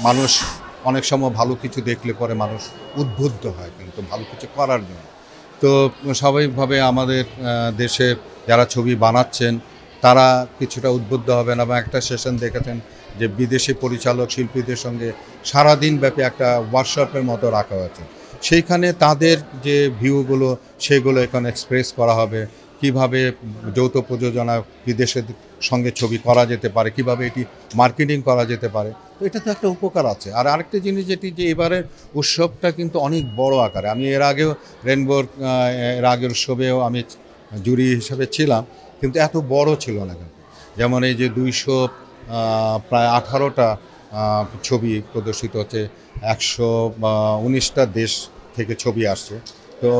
মানুষ অনেক সময় ভালো কিছু দেখলে পরে মানুষ উদ্বুদ্ধ হয় কিন্তু ভালো কিছু করার জন্য। তো স্বাভাবিকভাবে আমাদের দেশে যারা ছবি বানাচ্ছেন তারা কিছুটা উদ্বুদ্ধ হবেন এবং একটা সেশন দেখেছেন যে বিদেশি পরিচালক শিল্পীদের সঙ্গে সারাদিন ব্যাপী একটা ওয়ার্কশপের মতো রাখা হয়েছে। সেইখানে তাদের যে ভিউগুলো সেগুলো এখানে এক্সপ্রেস করা হবে। কিভাবে যৌথ প্রযোজনা বিদেশের সঙ্গে ছবি করা যেতে পারে, কিভাবে এটি মার্কেটিং করা যেতে পারে। তো এটা তো একটা উপকার আছে। আর আরেকটা জিনিস যেটি যে এবারের উৎসবটা কিন্তু অনেক বড় আকারে। আমি এর আগেও রেনবোর এর আগের উৎসবেও আমি জুরি হিসেবে ছিলাম, কিন্তু এত বড় ছিল না কিন্তু। যেমন এই যে ২০০ প্রায় ১৮টা ছবি প্রদর্শিত হচ্ছে, ১১৯টা দেশ থেকে ছবি আসছে। তো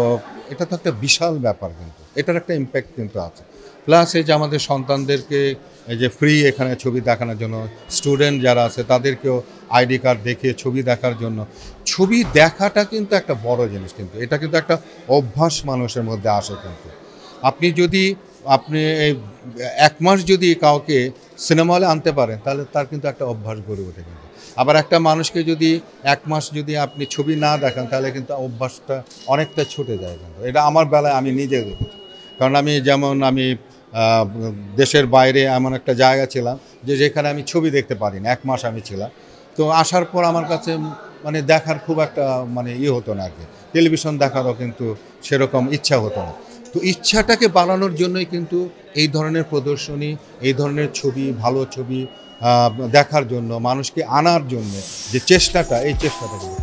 এটা তো একটা বিশাল ব্যাপার কিন্তু। এটার একটা ইমপ্যাক্ট কিন্তু আছে। প্লাস এই যে আমাদের সন্তানদেরকে এই যে ফ্রি এখানে ছবি দেখানোর জন্য স্টুডেন্ট যারা আছে তাদেরকেও আইডি কার্ড দেখিয়ে ছবি দেখার জন্য। ছবি দেখাটা কিন্তু একটা বড় জিনিস কিন্তু। এটা কিন্তু একটা অভ্যাস মানুষের মধ্যে আসে কিন্তু। আপনি এই ১ মাস যদি কাউকে সিনেমা হলে আনতে পারেন তাহলে তার কিন্তু একটা অভ্যাস গড়ে ওঠে কিন্তু। আবার একটা মানুষকে যদি ১ মাস যদি আপনি ছবি না দেখান তাহলে কিন্তু অভ্যাসটা অনেকটা ছুটে যায় কিন্তু। এটা আমার বেলায় আমি নিজে দেখেছি। কারণ আমি দেশের বাইরে এমন একটা জায়গা ছিলাম যে যেখানে আমি ছবি দেখতে পারি না। ১ মাস আমি ছিলাম। তো আসার পর আমার কাছে মানে দেখার খুব একটা মানে হতো না আরকি। টেলিভিশন দেখারও কিন্তু সেরকম ইচ্ছা হতো না। তো ইচ্ছাটাকে বাড়ানোর জন্যই কিন্তু এই ধরনের প্রদর্শনী, এই ধরনের ছবি, ভালো ছবি দেখার জন্য, মানুষকে আনার জন্যে যে চেষ্টাটা, এই চেষ্টাটা কিন্তু